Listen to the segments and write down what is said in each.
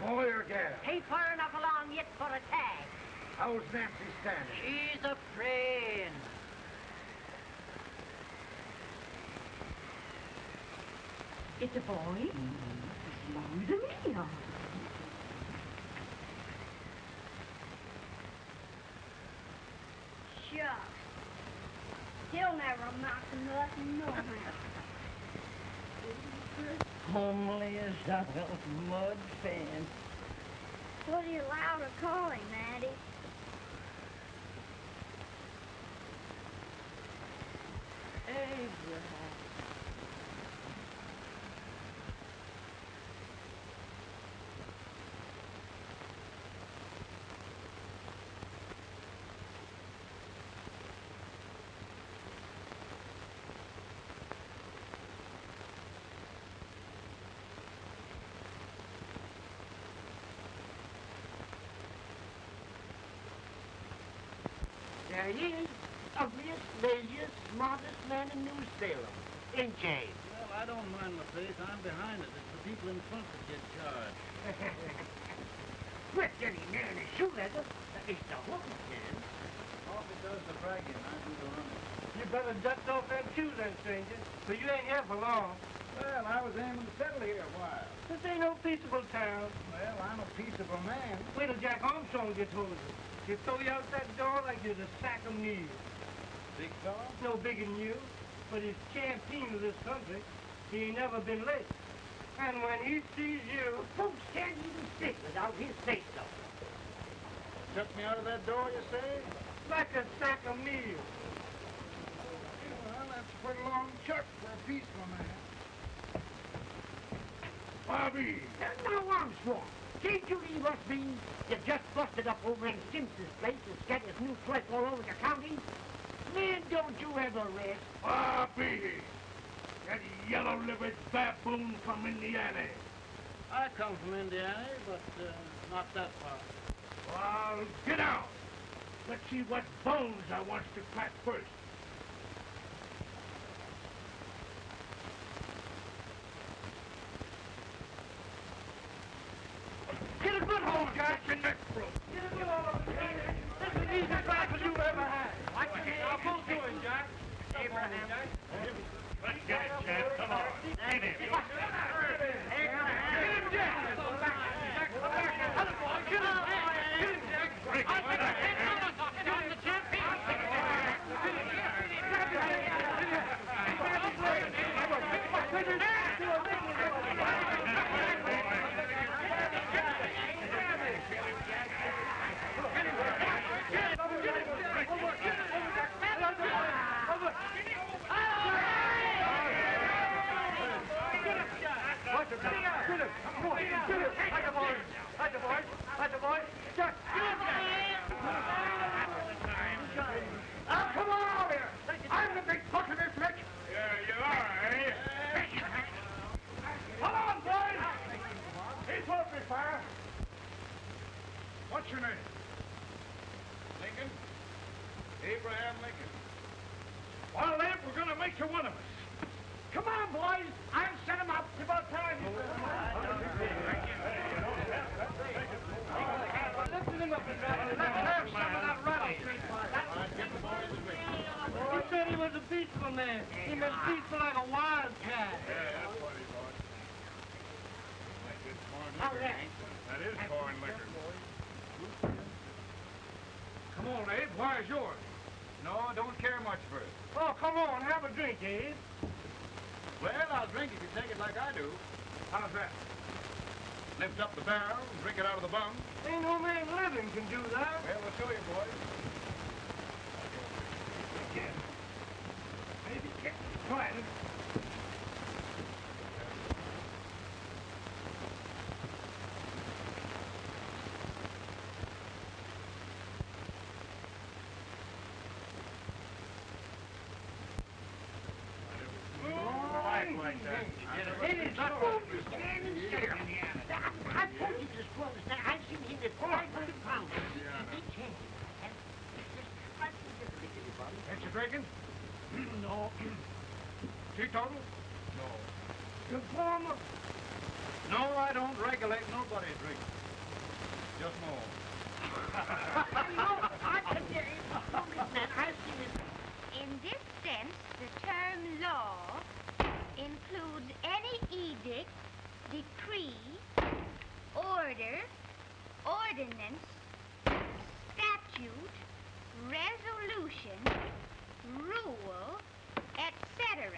Boy or gal? Ain't far enough along yet for a tag. How's Nancy standing? She's a friend. It's a boy. Small to me, all. Shucks. He'll never amount to nothing, no how. Homely as a mud fan. What are you allowed to call him, Addie? Abraham. There he is, ugliest, laziest, smartest man in New Salem. Ain't Jay? Well, I don't mind my face. I'm behind it. It's the people in front that get charged. With any man in shoe leather, at least the hook can. Off it does the bragging. I do the running. You better dust off them shoes then, stranger, for you ain't here for long. Well, I was aiming to settle here a while. This ain't no peaceable town. Well, I'm a peaceable man. Wait till Jack Armstrong gets hold of you. He'll throw you out that door like you're a sack of meal. Big fella? No bigger than you, but he's champion of this country. He ain't never been late. And when he sees you, Folks can't even speak without his say-so. Took me out of that door, you say? like a sack of meal. Well, that's a pretty long shot for a peaceful man. Bobby! Now, Armstrong, can't you leave us be? You just busted up over in Simpson's place and scattered new flesh all over the county. Man, don't you ever rest. Bobby! That yellow-livered baboon from Indiana. I come from Indiana, but not that far. Well, get out. Let's see what bones I wants to crack first. Get a good hold, Jack. Your neck broke. Get a good hold. This is the easiest rifle you ever had. I'll pull to him, Jack. Abraham. Let's get it, Chad. Come on. Get him. Get him, Jack. Come back here. Get him. Get him, Jack. Rick, what the heck? Come on out here! I'm the big buck of this lick! Yeah, you are, eh? Come on, boys! He's open fire! What's your name? Lincoln? Abraham Lincoln. Well, then, we're going to make you one of us. Come on, boys! I'll set him up. It's about time. Lifting him up and let's have some of that rattlesnake fire. He said he was a peaceful man. He was peaceful like a wildcat. Yeah, that's what he was. Like this foreign All liquor. right. That is foreign liquor. Come on, Abe. Where's yours? No, I don't care much for it. Oh, come on. Have a drink, Abe. Well, I'll drink if you take it like I do. How's that? Lift up the barrel and drink it out of the bung. Ain't no man living can do that. Well, we'll show you, boys. Maybe can't try it. Like that. It is not going to stand and stare. I told you this was that. I've seen him at 500 pounds. He can't. Ain't you drinking? No. Teetotal? No. Informer. No, I don't regulate nobody's drink. Just more. No, I can get it. Man, I've seen it. In this sense, the term law includes any edict, decree, order, ordinance, statute, resolution, rule, etc.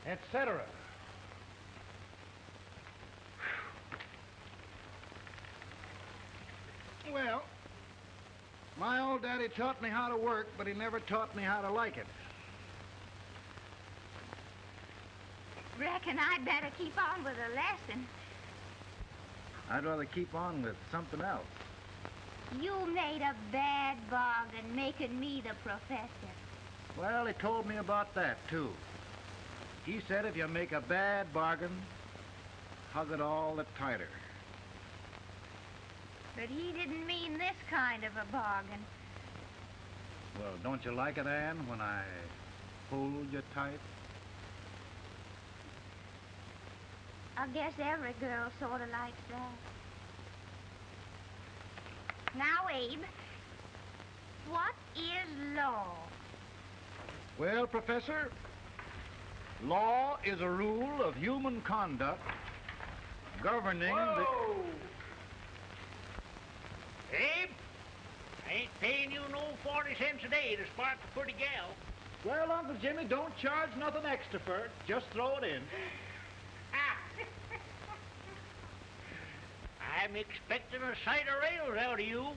Etc. Well, my old daddy taught me how to work, but he never taught me how to like it. Reckon I'd better keep on with the lesson. I'd rather keep on with something else. You made a bad bargain making me the professor. Well, he told me about that, too. He said if you make a bad bargain, hug it all the tighter. But he didn't mean this kind of a bargain. Well, don't you like it, Ann, when I hold you tight? I guess every girl sort of likes that. Now, Abe, what is law? Well, Professor, law is a rule of human conduct governing Whoa! Abe, I ain't paying you no 40 cents a day to spark a pretty gal. Well, Uncle Jimmy, don't charge nothing extra for it. Just throw it in. I'm expecting a sight of rails out of you.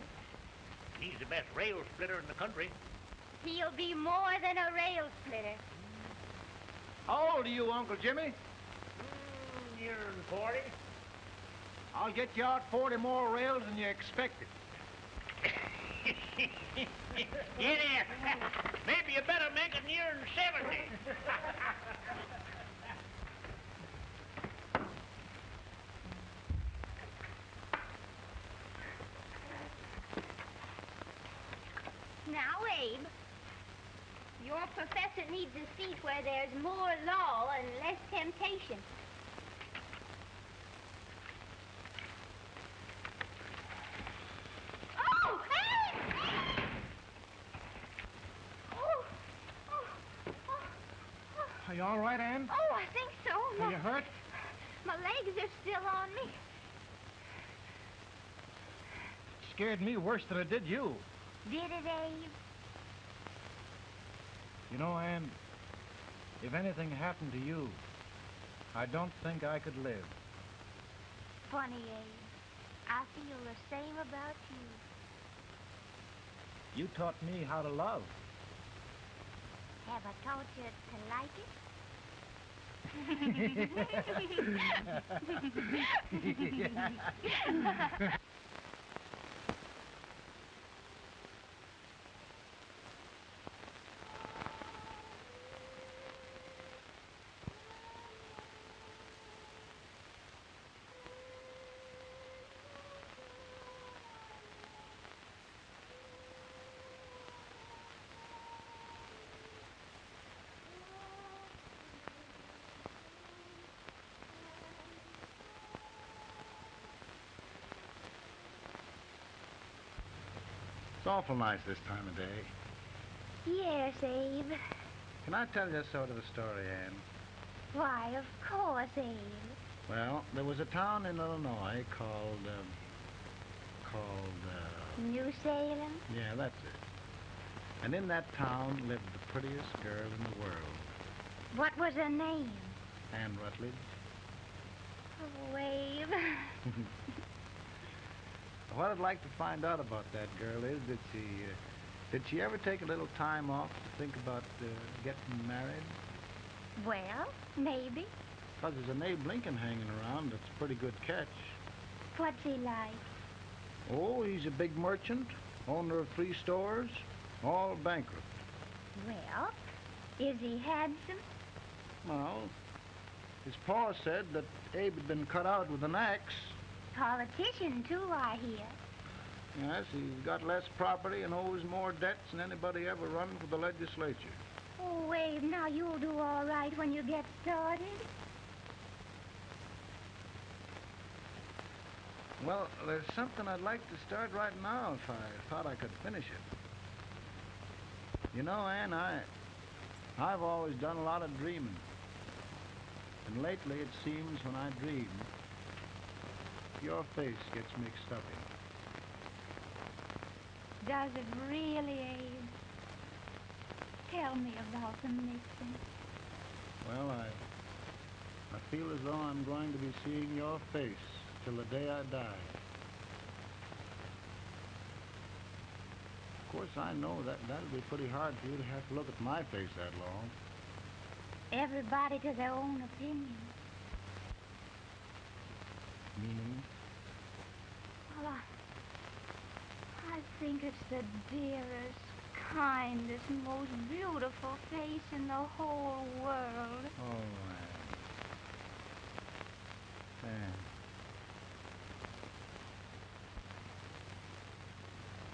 He's the best rail splitter in the country. He'll be more than a rail splitter. How old are you, Uncle Jimmy? Nearer than 40. I'll get you out 40 more rails than you expected. Get there. Maybe you better make it nearer than 70. Now, Abe, your professor needs a seat where there's more law and less temptation. Oh, Abe! Oh, oh, oh, oh. Are you all right, Ann? Oh, I think so. Are you hurt? My legs are still on me. Scared me worse than it did you. Did it, Abe? You know, Ann, if anything happened to you, I don't think I could live. Funny, Abe. I feel the same about you. You taught me how to love. Have I taught you to like it? It's awful nice this time of day. Yes, Abe. Can I tell you sort of a story, Ann? Why, of course, Abe. Well, there was a town in Illinois called, New Salem? yeah, that's it. And in that town lived the prettiest girl in the world, What was her name? Ann Rutledge. Oh, Abe. What I'd like to find out about that girl is, did she ever take a little time off to think about getting married? Well, maybe. Because there's an Abe Lincoln hanging around that's a pretty good catch. What's he like? Oh, he's a big merchant, owner of 3 stores, all bankrupt. Well, is he handsome? Well, his pa said that Abe had been cut out with an axe. Politician, too, I hear. Yes, he's got less property and owes more debts than anybody ever run for the legislature. Oh, Abe, now you'll do all right when you get started. Well, there's something I'd like to start right now if I thought I could finish it. You know, Ann, I've always done a lot of dreaming. And lately it seems when I dream, your face gets mixed up in it. Does it really, Abe? Tell me about the mixing. Well, I feel as though I'm going to be seeing your face till the day I die. Of course, I know that'll be pretty hard for you to have to look at my face that long. Everybody to their own opinion. Meaning? Well, I think it's the dearest, kindest, most beautiful face in the whole world. Oh, Ann.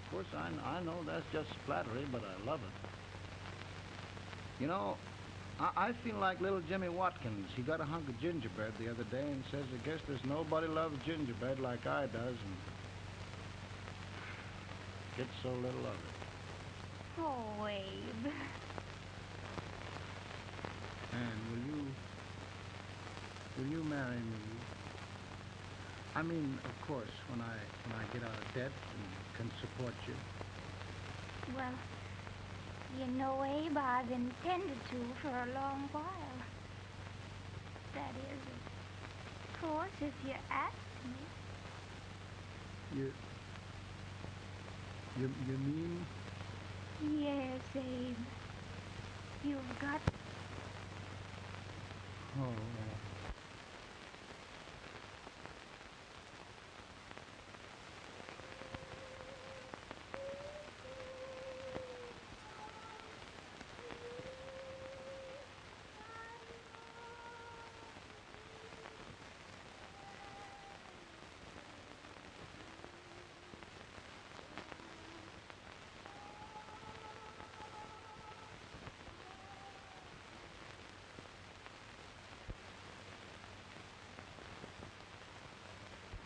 Of course, I know that's just flattery, but I love it. You know, I feel like little Jimmy Watkins. He got a hunk of gingerbread the other day and says, I guess there's nobody loves gingerbread like I does, and gets so little of it. Oh, Abe. And will you marry me? I mean, of course, when I get out of debt and can support you. Well, you know, Abe, I've intended to for a long while. That is, of course, if you ask me. You mean? Yes, Abe. You've got... Oh,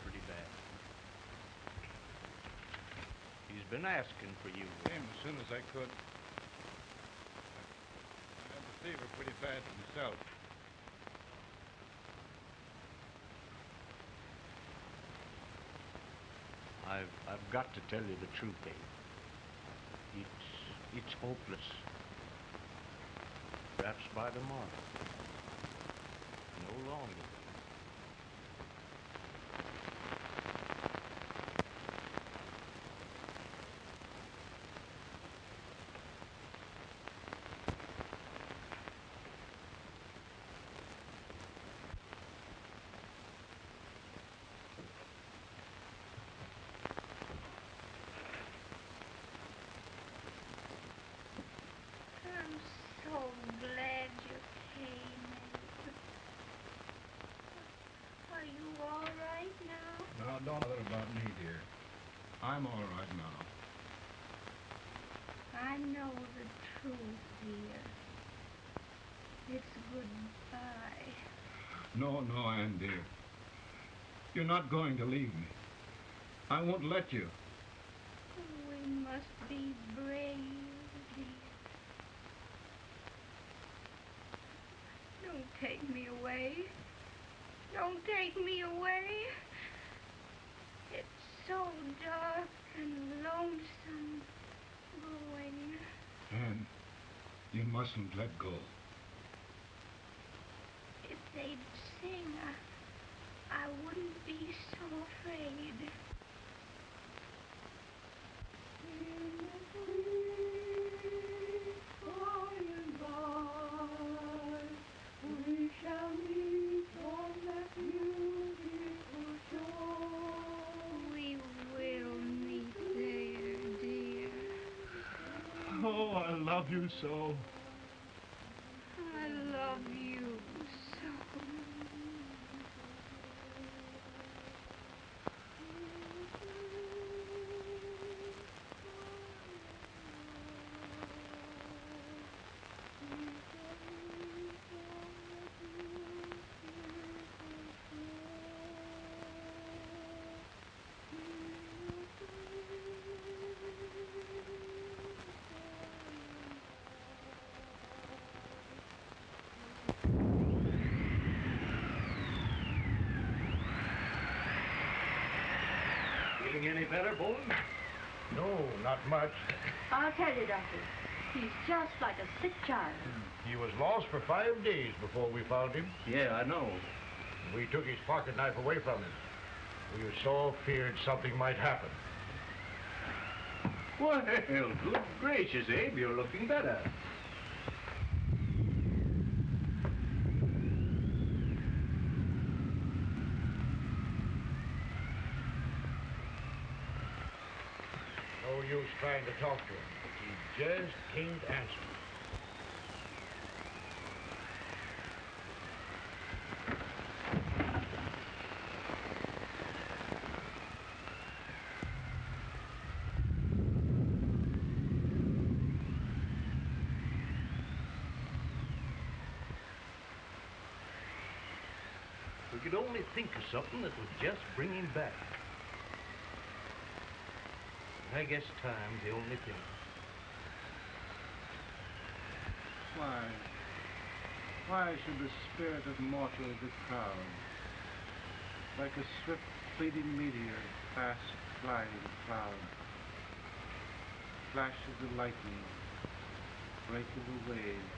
Pretty bad. He's been asking for you. Came as soon as I could. I had the fever pretty bad myself. I've got to tell you the truth, Abe. It's hopeless. Perhaps by tomorrow. No longer. I'm so glad you came, Abe. Are you all right now? Now, don't bother about me, dear. I'm all right now. I know the truth, dear. It's goodbye. No, Ann, dear. You're not going to leave me. I won't let you. We must be brave, dear. Don't take me away. Don't take me away. It's so dark and lonesome going. Ann, you mustn't let go. If they'd sing, I wouldn't be so afraid. We shall meet on that beautiful shore. We will meet there, dear. Oh, I love you so. I love you so. any better, Bolton? No, not much. I'll tell you, Doctor. He's just like a sick child. He was lost for 5 days before we found him. Yeah, I know. We took his pocket knife away from him. We were so feared something might happen. Well, good gracious, Abe, you're looking better. No use trying to talk to him. He just can't answer. We could only think of something that would just bring him back. I guess time's the only thing. Why should the spirit of mortal be proud? Like a swift fleeting meteor, fast flying cloud. Flashes of lightning, break of a wave.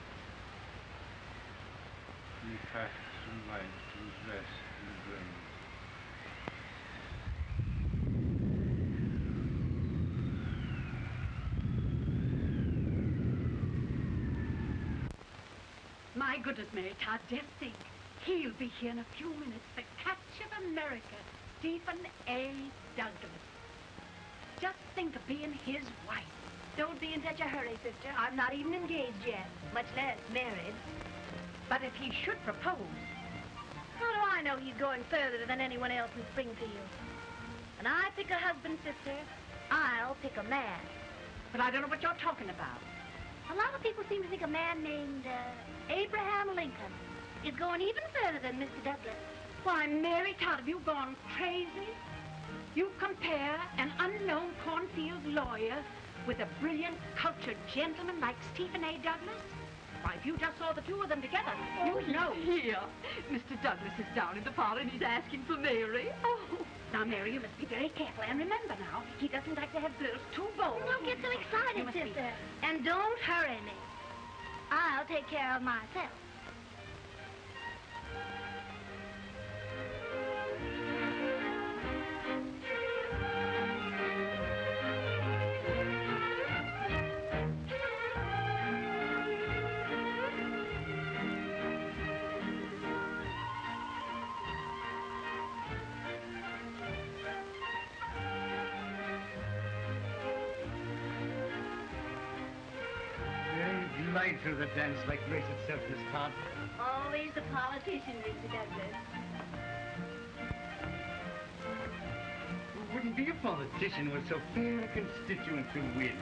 And he passes from life to his rest in the grave. My goodness, Mary Todd, just think. He'll be here in a few minutes. The catch of America, Stephen A. Douglas. Just think of being his wife. Don't be in such a hurry, sister. I'm not even engaged yet, much less married. But if he should propose... How do I know he's going further than anyone else in Springfield? When I pick a husband, sister, I'll pick a man. But I don't know what you're talking about. A lot of people seem to think a man named Abraham Lincoln is going even further than Mr. Douglas. Why, Mary Todd, have you gone crazy? You compare an unknown cornfield lawyer with a brilliant, cultured gentleman like Stephen A. Douglas? Why, if you just saw the two of them together, you'd know. Here, Mr. Douglas is down in the parlor and he's asking for Mary. Oh. Now, Mary, you must be very careful. And remember now, he doesn't like to have girls too bold. Don't get so You excited, must be. sister. And don't hurry me. I'll take care of myself. Glide through the dance like grace itself, Miss Todd. Always the politician, Mr. Douglas. Who wouldn't be a politician with so fair a constituent to win?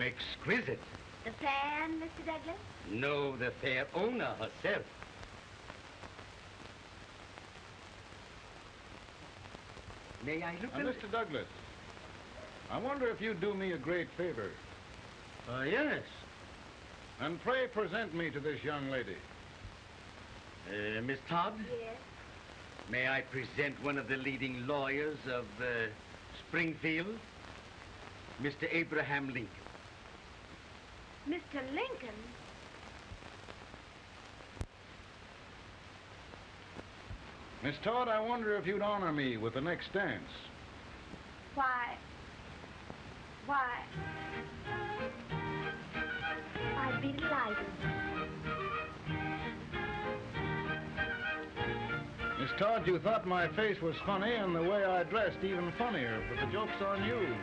Exquisite. The fan, Mr. Douglas? No, the fair owner herself. May I look Mr. Douglas, I wonder if you'd do me a great favor. Yes. And pray present me to this young lady. Miss Todd? Yes. May I present one of the leading lawyers of Springfield, Mr. Abraham Lincoln. Mr. Lincoln? Miss Todd, I wonder if you'd honor me with the next dance. Why, I'd be delighted. Miss Todd, you thought my face was funny and the way I dressed even funnier, but the joke's on you.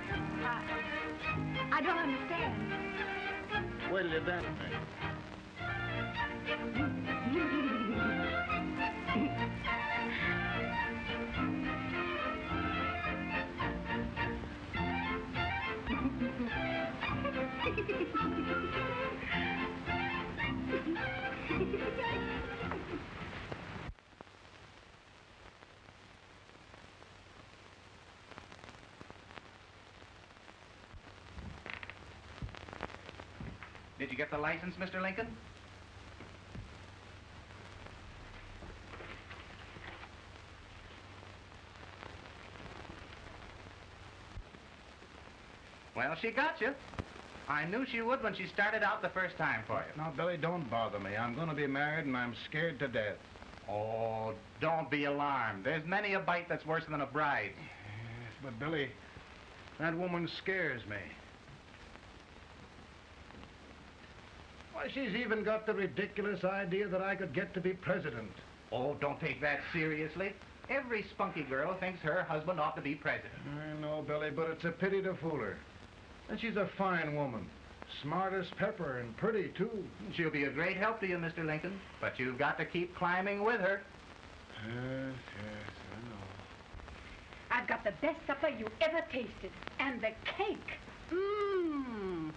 I don't understand. What'll you dance me? Did you get the license, Mr. Lincoln? Well, she got you. I knew she would when she started out the first time for you. Now, Billy, don't bother me. I'm going to be married, and I'm scared to death. Oh, don't be alarmed. There's many a bite that's worse than a bride. Yes, but, Billy, that woman scares me. Why, she's even got the ridiculous idea that I could get to be president. Oh, don't take that seriously. Every spunky girl thinks her husband ought to be president. I know, Billy, but it's a pity to fool her. And she's a fine woman. Smart as pepper and pretty, too. She'll be a great help to you, Mr. Lincoln. But you've got to keep climbing with her. Yes, I know. I've got the best supper you ever tasted. And the cake. Mmm.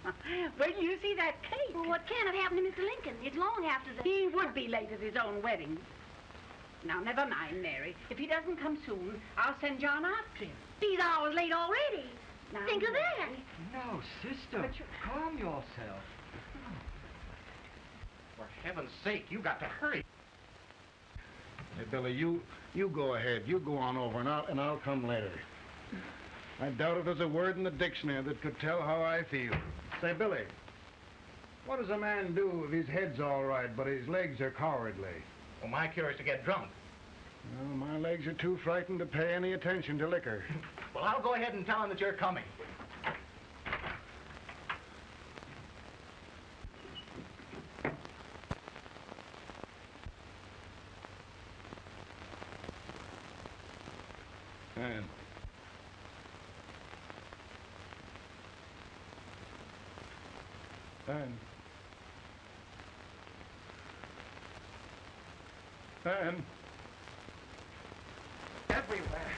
Wait till you see that cake. Well, what can have happened to Mr. Lincoln? It's long after the... He would be late at his own wedding. Now, never mind, Mary. If he doesn't come soon, I'll send John after him. He's hours late already. Now, Think of that. No, sister. Calm yourself. For heaven's sake, you got to hurry. Hey, Billy, you go ahead. You go on over, and I'll come later. I doubt if there's a word in the dictionary that could tell how I feel. Say, Billy, what does a man do if his head's all right, but his legs are cowardly? Well, my cure is to get drunk. Well, my legs are too frightened to pay any attention to liquor. Well, I'll go ahead and tell him that you're coming. And Everywhere.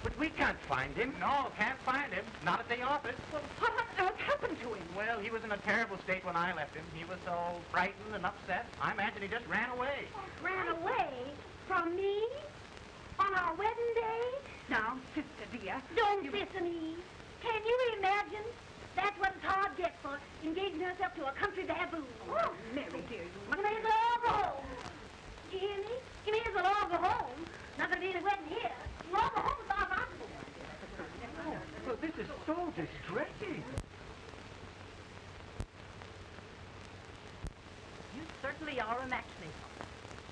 But we can't find him. No, can't find him. Not at the office. Well, what on earth happened to him? Well, he was in a terrible state when I left him. He was so frightened and upset. I imagine he just ran away. Ran away from me? On our wedding day? Now, sister dear. Don't listen to me. Can you imagine? That's what it's hard gets for engaging herself to a country baboon. Oh, Mary dear, you You may as well all go home. You hear me? You may as well all go home. Not gonna be any wedding here. You all go home as far as I'm concerned. Well, this is so distressing. You certainly are a matchmaker.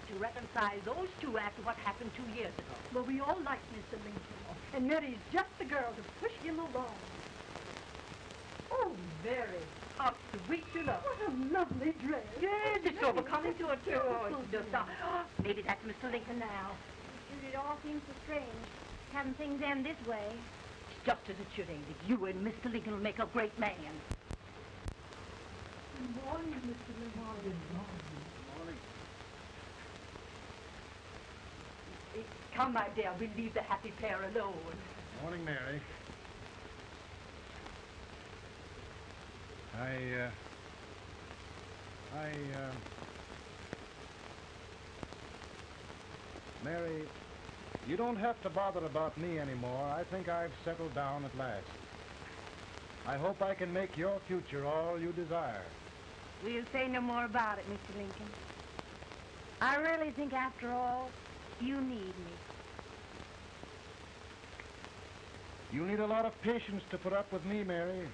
To reconcile those two after what happened 2 years ago. Well, we all like Mr. Lincoln, and Mary's just the girl to push him along. Oh, Mary, how sweet you look. What a lovely dress. Yes, it's overcoming to her, too. Oh, it's just, maybe that's Mr. Lincoln now. It all seems so strange, having things end this way. It's just as it should, Ain't it? You and Mr. Lincoln will make a great man. Good morning, Mr. Lincoln. Good morning. Come, my dear, we'll leave the happy pair alone. Morning, Mary. Mary, you don't have to bother about me anymore. I think I've settled down at last. I hope I can make your future all you desire. We'll say no more about it, Mr. Lincoln. I really think, after all, you need me. You need a lot of patience to put up with me, Mary.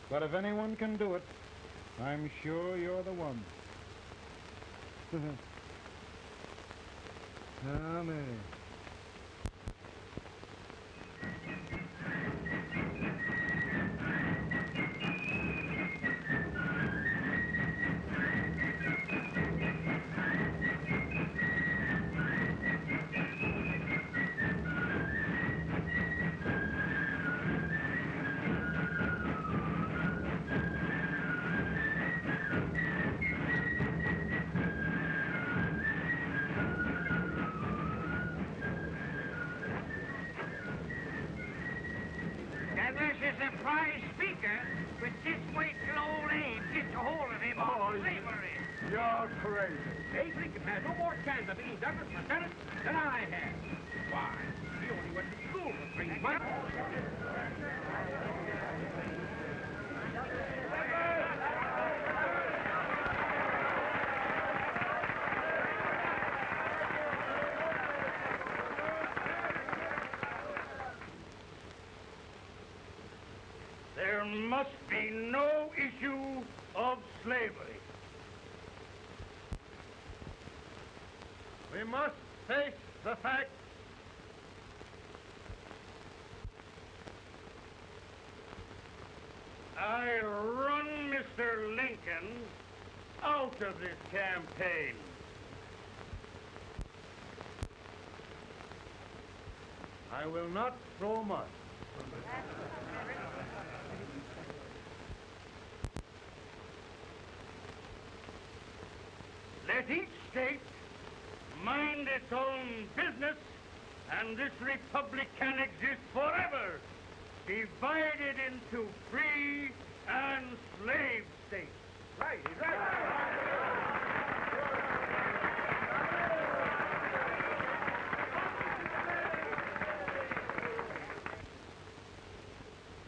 But if anyone can do it, I'm sure you're the one. Ah, Mary. the prize speaker with this way till old Abe gets a hold of him on slavery. You're crazy. Abe Lincoln had no more chance of being Douglas for Senate than I had. Why, he only went to school for 3 months. There must be no issue of slavery. We must face the fact I'll run Mr. Lincoln out of this campaign. I will not throw mud. Let each state mind its own business, and this republic can exist forever, divided into free and slave states. Right, is that?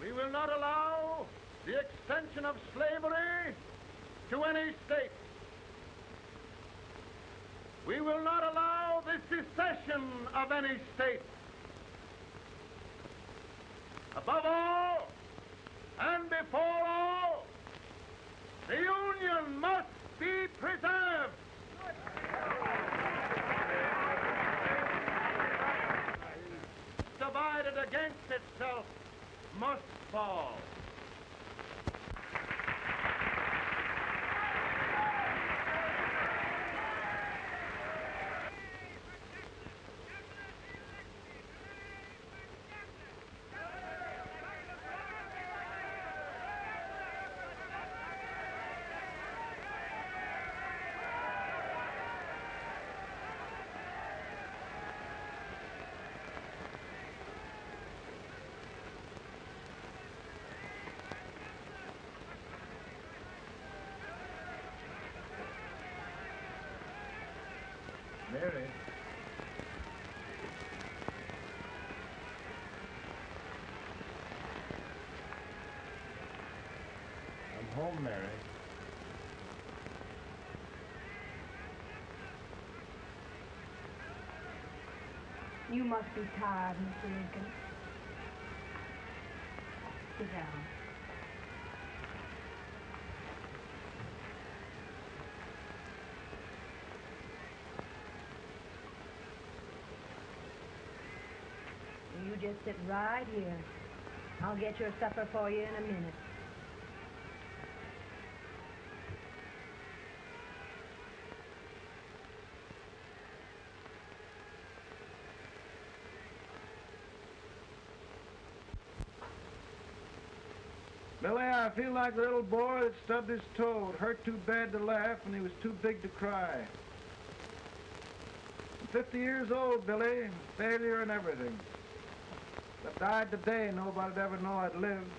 We will not allow the extension of slavery to any state. We will not allow the secession of any state. Above all, and before all, the Union must be preserved. Divided against itself must fall. Mary. I'm home, Mary. You must be tired, Mr. Lincoln. Sit down. You just sit right here. I'll get your supper for you in a minute. Billy, I feel like the little boy that stubbed his toe. It hurt too bad to laugh, and he was too big to cry. I'm 50 years old, Billy. Failure and everything. If I died today, nobody'd ever know I'd lived.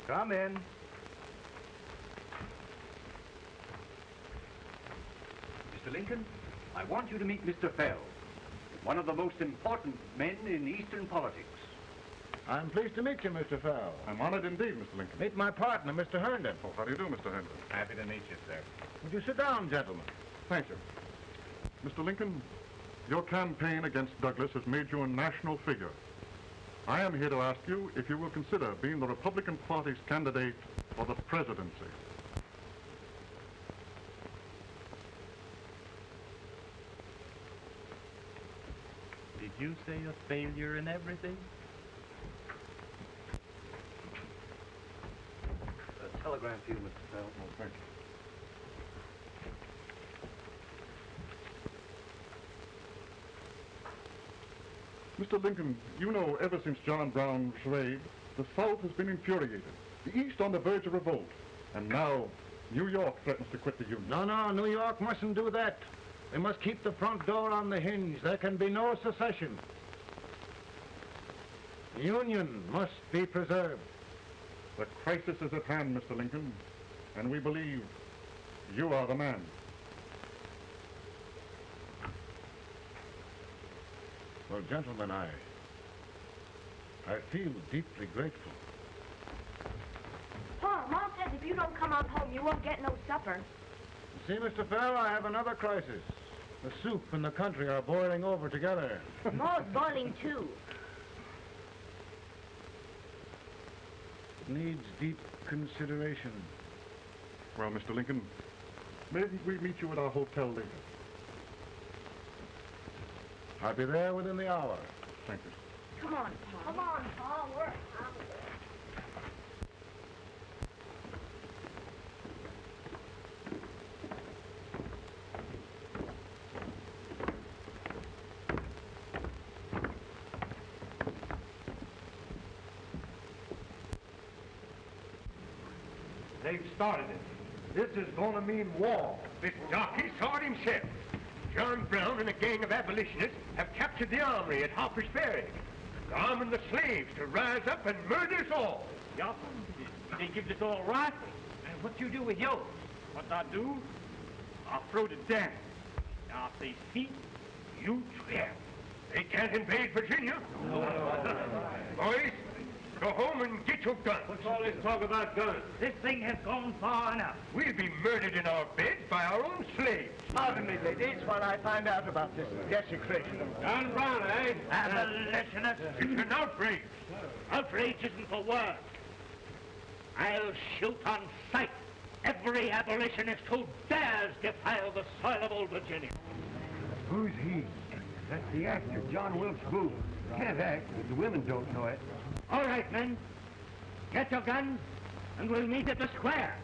Come in. Mr. Lincoln, I want you to meet Mr. Fell, one of the most important men in Eastern politics. I'm pleased to meet you, Mr. Fell. I'm honored indeed, Mr. Lincoln. Meet my partner, Mr. Herndon. Oh, how do you do, Mr. Henry? Happy to meet you, sir. Would you sit down, gentlemen? Thank you. Mr. Lincoln, your campaign against Douglas has made you a national figure. I am here to ask you if you will consider being the Republican Party's candidate for the presidency. Did you say a failure in everything? A telegram for you, Mr. Fell. Oh, thank you. Mr. Lincoln, you know ever since John Brown's raid, the South has been infuriated, the East on the verge of revolt, and now New York threatens to quit the Union. No, New York mustn't do that. They must keep the front door on the hinge. There can be no secession. The Union must be preserved. The crisis is at hand, Mr. Lincoln, and we believe you are the man. Well, gentlemen, I feel deeply grateful. Pa, Mom says if you don't come on home, you won't get no supper. See, Mr. Farrell, I have another crisis. The soup and the country are boiling over together. Ma's boiling too. It needs deep consideration. Well, Mr. Lincoln, maybe we meet you at our hotel later. I'll be there within the hour. Thank you. Come on, Pa. Come on, Pa. We're They've started it. This is going to mean war. This darky saw it himself. John Brown and a gang of abolitionists have captured the armory at Harper's Ferry. They're arming the slaves to rise up and murder us all. Yup. They give us all rifles. And what you do with yours? What I do? I'll throw the damn. Now, if they see, You swear. They can't invade Virginia. Boys, go home and get your guns. what's all this talk about guns? This thing has gone far enough. We'll be murdered in our beds by our own slaves. Pardon me, ladies, while I find out about this desecration. John Brown, eh? Abolitionists. It's an outrage. Outrage isn't the word. I'll shoot on sight every abolitionist who dares defile the soil of old Virginia. Who's he? That's the actor, John Wilkes Booth. Can't act, but the women don't know it. All right, men. Get your guns, and we'll meet at the square.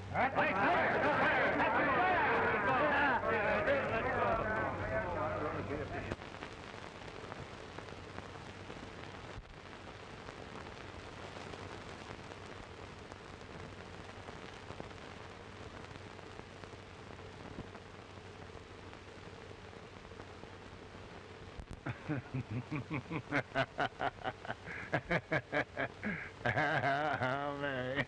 Mary.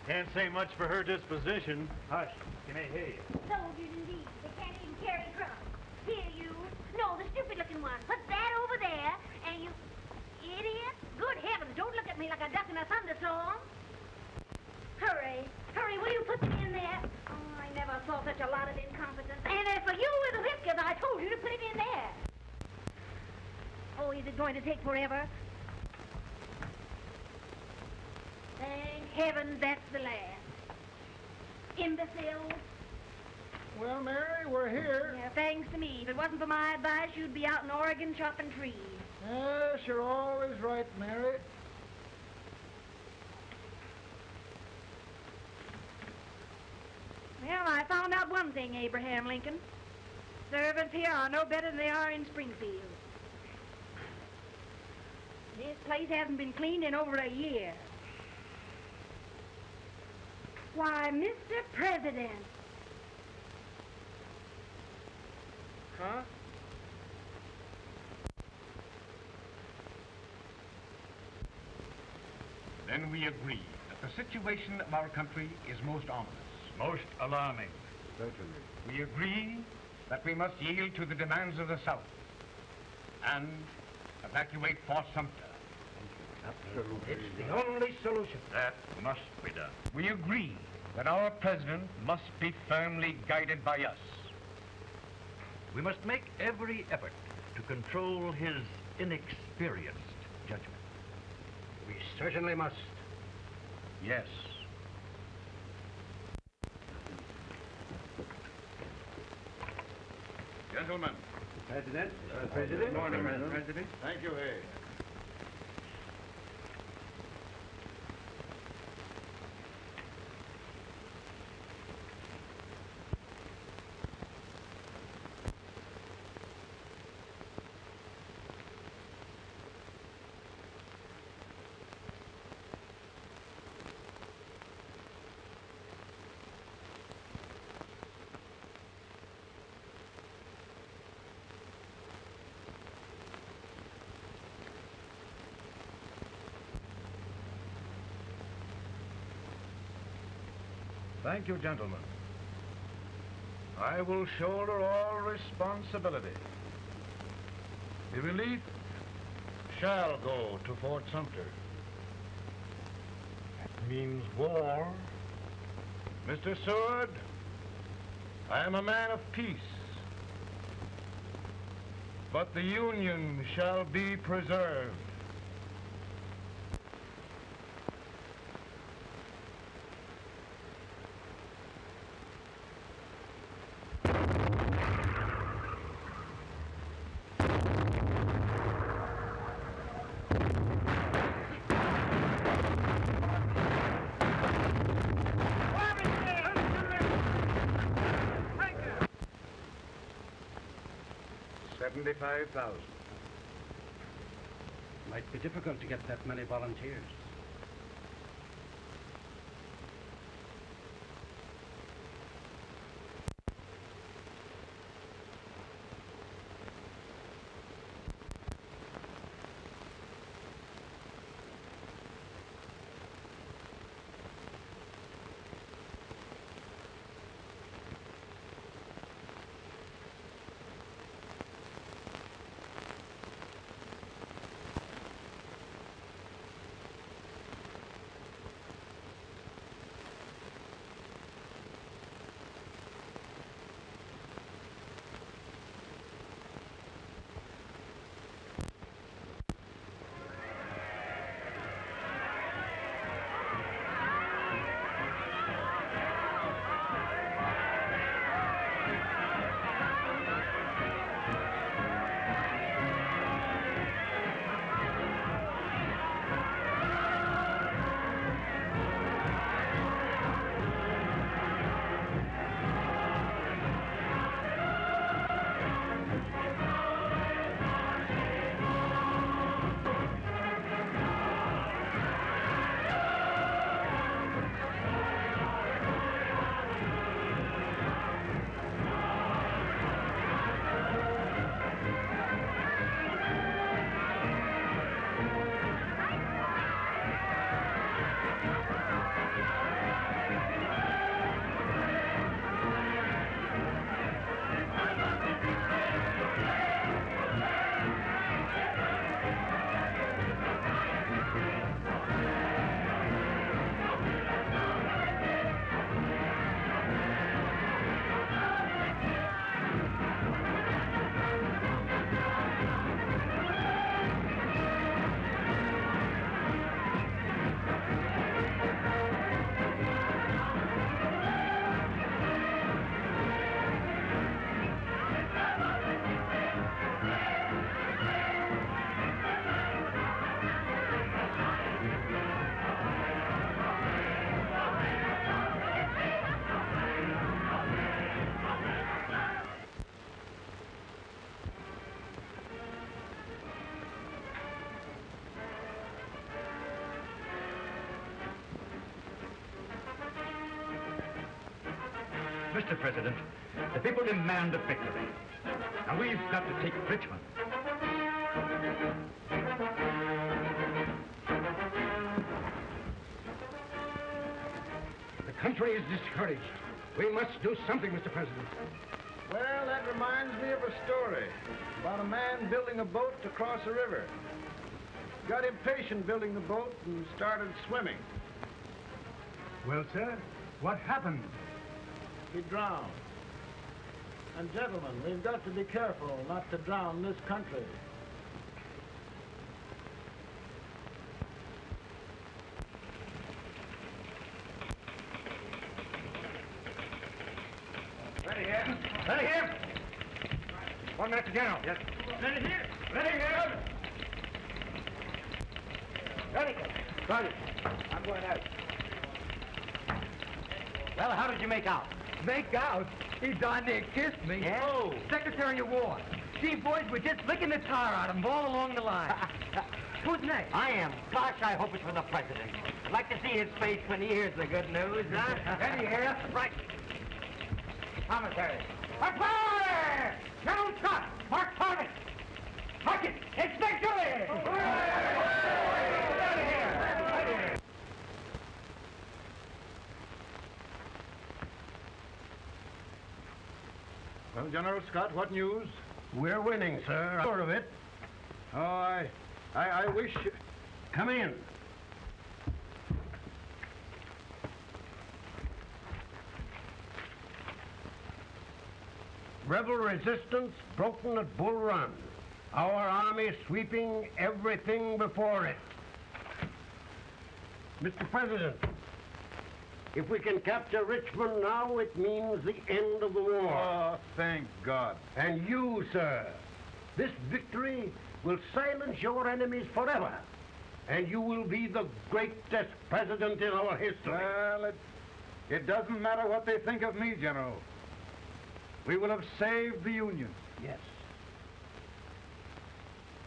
Can't say much for her disposition. Hush. Can I hear you? Soldiers indeed. They can't even carry drums. Here, you. No, the stupid-looking one. Put that over there, and you... Idiot. Good heavens, don't look at me like a duck in a thunderstorm. Hurry. Hurry, will you put them in there? Oh, I never saw such a lot of incompetence. And as for you with the whiskers, I told you to put it in there. Oh, is it going to take forever? Thank heavens that's the last. Imbecile. Well, Mary, we're here. Yeah, thanks to me. If it wasn't for my advice, you'd be out in Oregon chopping trees. Yes, you're always right, Mary. Well, I found out one thing, Abraham Lincoln. Servants here are no better than they are in Springfield. This place hasn't been cleaned in over a year. Why, Mr. President. Huh? Then we agree that the situation of our country is most ominous. Most alarming. Certainly. We agree that we must yield to the demands of the South and evacuate Fort Sumter. Absolutely. It's the only solution. That must be done. We agree that our president must be firmly guided by us. We must make every effort to control his inexperienced judgment. We certainly must. Yes. Gentlemen. President. Good morning, President. Thank you, Hay. Thank you, gentlemen. I will shoulder all responsibility. The relief shall go to Fort Sumter. That means war. Mr. Seward, I am a man of peace. But the Union shall be preserved. $75,000. Might be difficult to get that many volunteers. Mr. President, the people demand a victory. Now we've got to take Richmond. The country is discouraged. We must do something, Mr. President. Well, that reminds me of a story about a man building a boat to cross a river. Got impatient building the boat and started swimming. Well, sir, what happened? He drowned. And gentlemen, we've got to be careful not to drown this country. Ready here. Ready here. One minute to General. Yes. Ready here. Ready here. Ready. Ready. I'm going out. Well, how did you make out? Make out? He darn near kissed me. Yeah? Oh. Secretary of War. See, boys, we're just licking the tar out of him all along the line. Who's next? I am. Gosh, I hope it's for the president. I'd like to see his face when he hears the good news, huh? Ready here. Right. Commissary. Fire! General Scott! Mark Thomas! Mark it! It's victory! Well, General Scott, what news? We're winning, sir. I'm sure of it. Oh, I wish... Come in. Rebel resistance broken at Bull Run. Our army sweeping everything before it. Mr. President, if we can capture Richmond now, it means the end of the war. Oh, thank God. And you, sir, this victory will silence your enemies forever. And you will be the greatest president in our history. Well, it doesn't matter what they think of me, General. We will have saved the Union. Yes.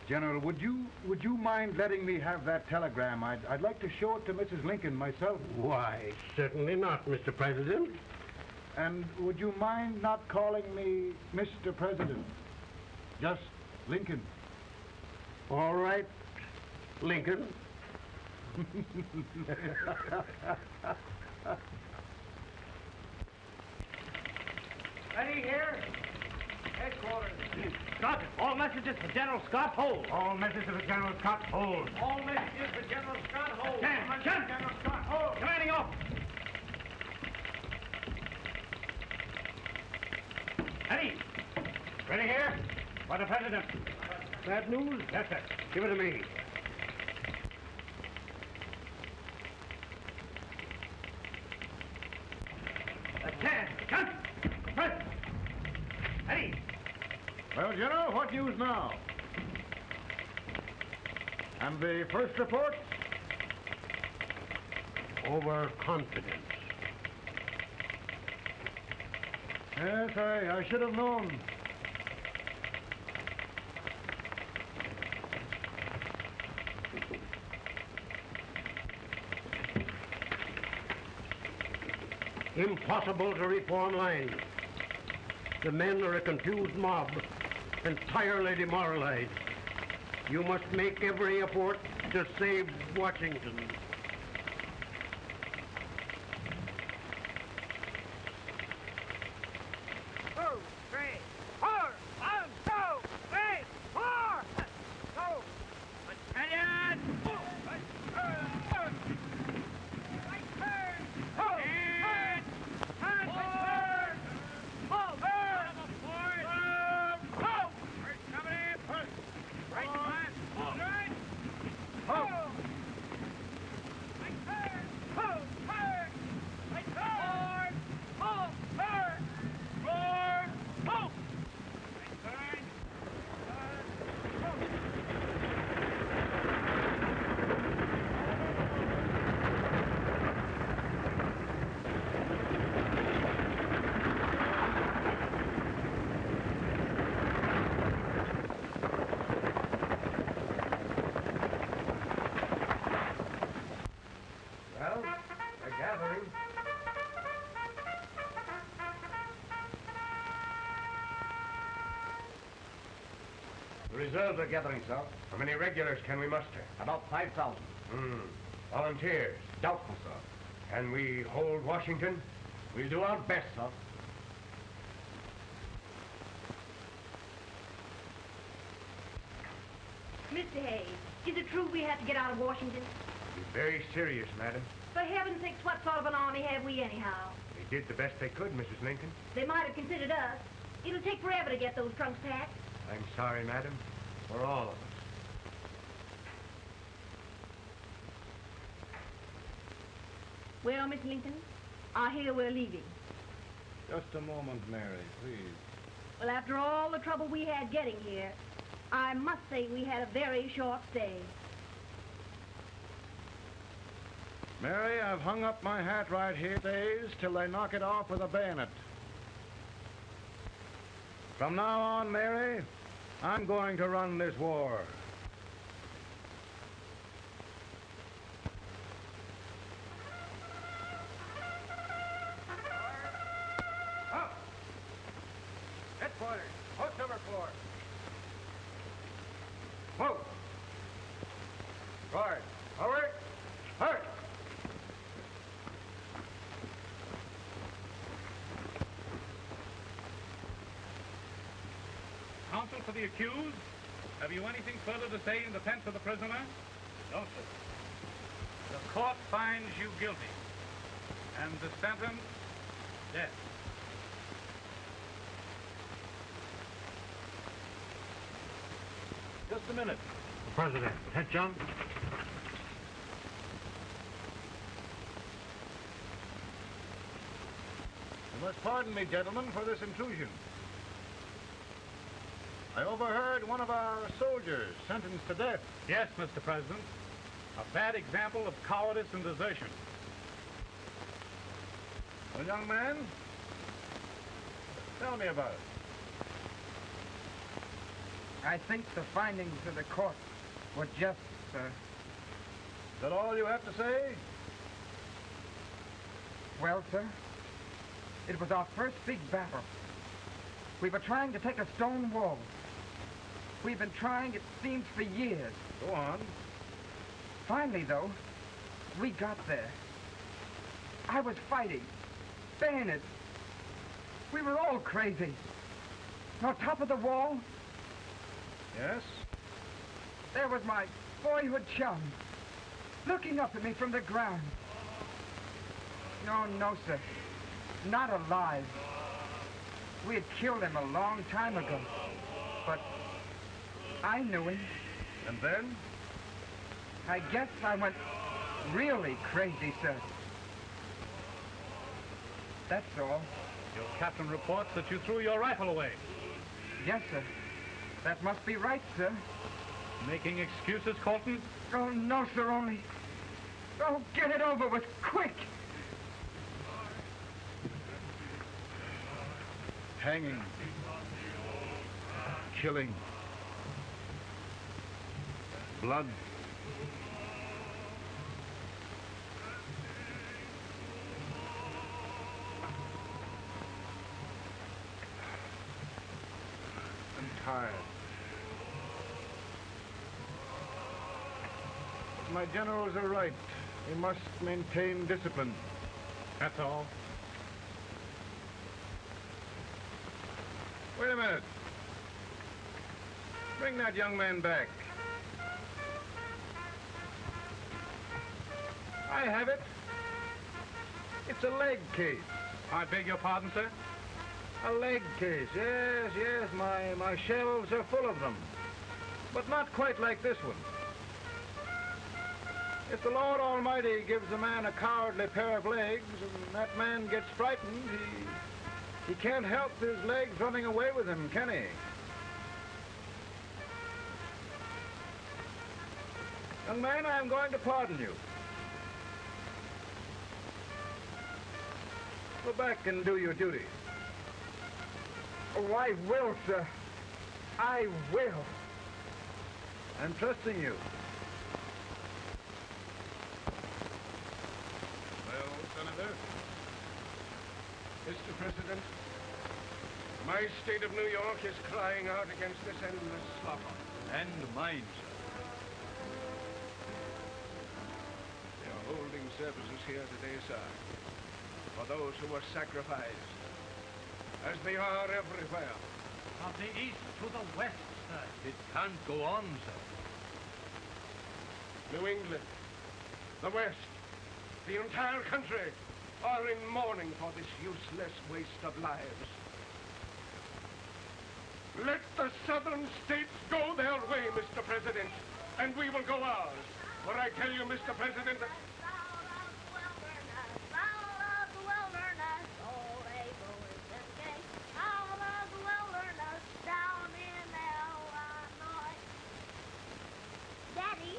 General, would you mind letting me have that telegram? I'd like to show it to Mrs. Lincoln myself. Why, certainly not, Mr. President. And would you mind not calling me Mr. President? Just Lincoln. All right, Lincoln. Ready here? Headquarters. Sergeant, all messages for General Scott, hold. All messages for General Scott, hold. All messages for General Scott, hold. Stand. General Scott, hold. Commanding officer. Ready? Ready here? For the President. Bad news? Yes, sir. Give it to me. Attention! President. Ready? Well, General, what news now? And the first report? Overconfidence. Yes, I should have known. Impossible to reform lines. The men are a confused mob, entirely demoralized. You must make every effort to save Washington. Well, they're gathering. The reserves are gathering, sir. How many regulars can we muster? About 5,000. Volunteers? Doubtful, sir. Can we hold Washington? We'll do our best, sir. Mr. Hayes, is it true we have to get out of Washington? Be very serious, madam. For heaven's sakes, what sort of an army have we anyhow? They did the best they could, Mrs. Lincoln. They might have considered us. It'll take forever to get those trunks packed. I'm sorry, madam, for all of us. Well, Miss Lincoln, I hear we're leaving. Just a moment, Mary, please. Well, after all the trouble we had getting here, I must say we had a very short stay. Mary, I've hung up my hat right here days till they knock it off with a bayonet. From now on, Mary, I'm going to run this war. Up! Headquarters, post number 4. Move! Guard, forward, hurry! Counsel for the accused, have you anything further to say in defense of the prisoner? No, sir. The court finds you guilty, and the sentence, death. Just a minute. The President. Attention. You must pardon me, gentlemen, for this intrusion. I overheard one of our soldiers sentenced to death. Yes, Mr. President. A bad example of cowardice and desertion. Well, young man, tell me about it. I think the findings of the court were just, sir. Is that all you have to say? Well, sir, it was our first big battle. We were trying to take a stone wall. We've been trying, it seems, for years. Go on. Finally, though, we got there. I was fighting, bayonets. We were all crazy. On top of the wall, yes, there was my boyhood chum, looking up at me from the ground. No, sir. Not alive. We had killed him a long time ago. But I knew him. And then? I guess I went really crazy, sir. That's all. Your captain reports that you threw your rifle away. Yes, sir. That must be right, sir. Making excuses, Colton? Oh, no, sir, only... Oh, get it over with, quick! Hanging. Killing. Blood. I'm tired. My generals are right. We must maintain discipline. That's all. Wait a minute. Bring that young man back. I have it. It's a leg case. I beg your pardon, sir? A leg case, yes. My shelves are full of them. But not quite like this one. If the Lord Almighty gives a man a cowardly pair of legs and that man gets frightened, he can't help his legs running away with him, can he? Young man, I'm going to pardon you. Go back and do your duty. Oh, I will, sir. I will. I'm trusting you. Well, Senator, Mr. President, my state of New York is crying out against this endless slaughter. And mine, sir. They are holding services here today, sir, for those who were sacrificed, as they are everywhere. From the east to the west, sir. It can't go on, sir. New England, the West, the entire country are in mourning for this useless waste of lives. Let the southern states go their way, Mr. President, and we will go ours. For I tell you, Mr. President, Daddy,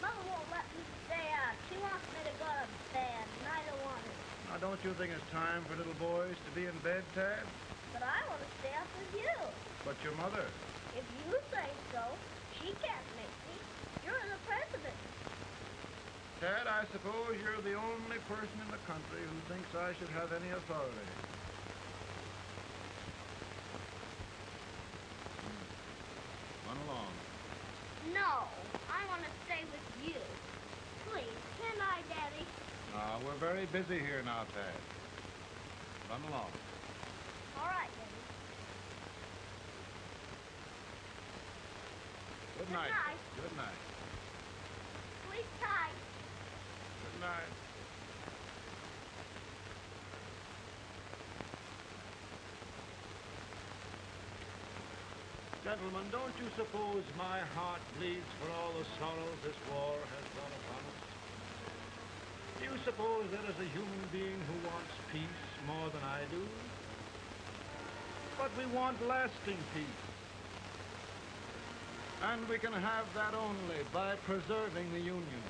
Mother won't let me stay out. She wants me to go to bed, and I don't want to. Now, don't you think it's time for little boys to be in bed, Tad? But I want to stay up with you. But your mother. If you say so, she can't make me. You're the president. Tad, I suppose you're the only person in the country who thinks I should have any authority. Run along. No, I want to stay with you. Please, can I, Daddy? We're very busy here now, Tad. Run along. All right, Daddy. Good night. Good night. Good night. Sleep tight. Good night. Gentlemen, don't you suppose my heart bleeds for all the sorrows this war has brought upon us? Do you suppose there is a human being who wants peace more than I do? But we want lasting peace. And we can have that only by preserving the Union.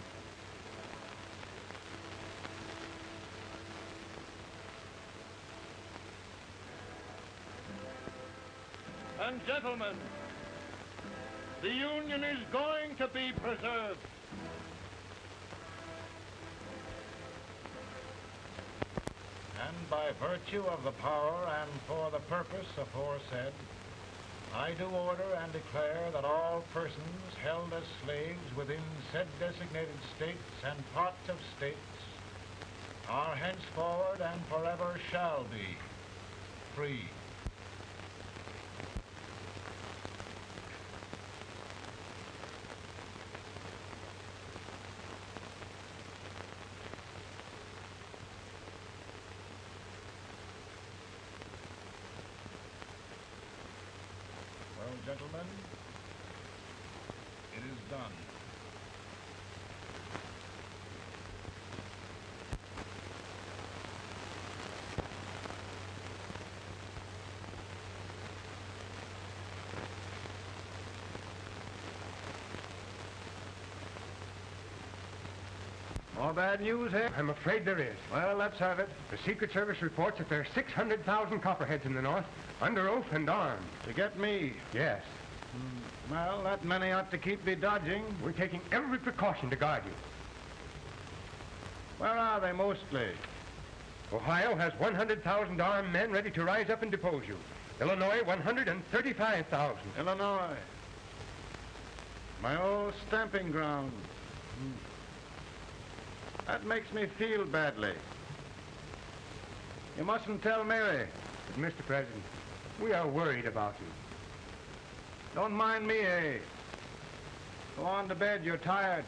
And gentlemen, the Union is going to be preserved. And by virtue of the power and for the purpose aforesaid, I do order and declare that all persons held as slaves within said designated states and parts of states are henceforward and forever shall be free. Gentlemen, it is done. More bad news here? I'm afraid there is. Well, let's have it. The Secret Service reports that there are 600,000 Copperheads in the North, under oath and armed. To get me? Yes. Well, that many ought to keep me dodging. We're taking every precaution to guard you. Where are they mostly? Ohio has 100,000 armed men ready to rise up and depose you. Illinois, 135,000. Illinois. My old stamping ground. That makes me feel badly. You mustn't tell Mary. But, Mr. President, we are worried about you. Don't mind me, eh? Go on to bed. You're tired.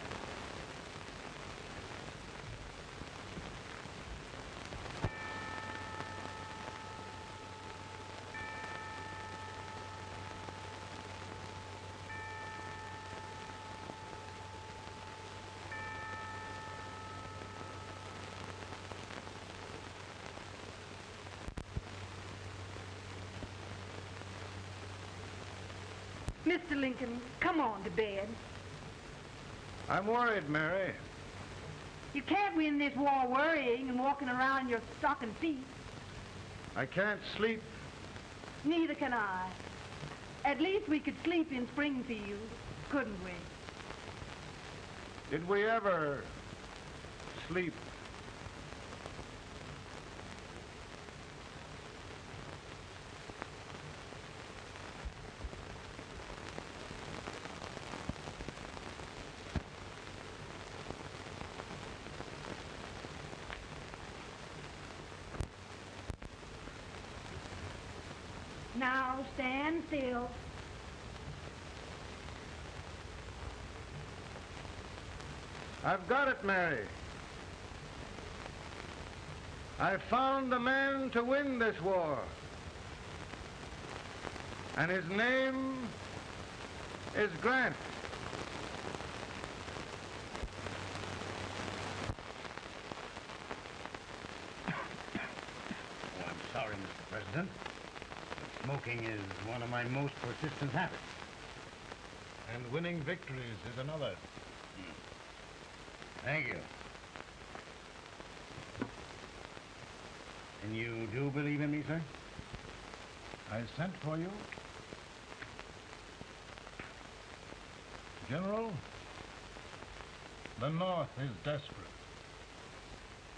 Mr. Lincoln, come on to bed. I'm worried, Mary. You can't win this war worrying and walking around in your stocking feet. I can't sleep. Neither can I. At least we could sleep in Springfield, couldn't we? Did we ever sleep? Now stand still. I've got it, Mary. I found the man to win this war. And his name is Grant. Oh, I'm sorry, Mr. President. But smoking is one of my most persistent habits. And winning victories is another. Thank you. And you do believe in me, sir? I sent for you. General, the North is desperate.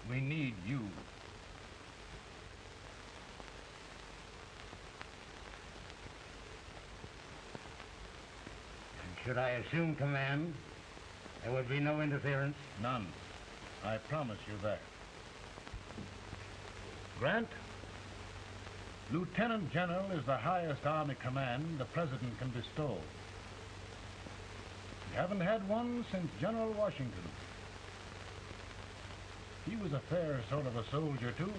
We need you. And should I assume command, there would be no interference? None. I promise you that. Grant, Lieutenant General is the highest army command the President can bestow. We haven't had one since General Washington. He was a fair sort of a soldier, too.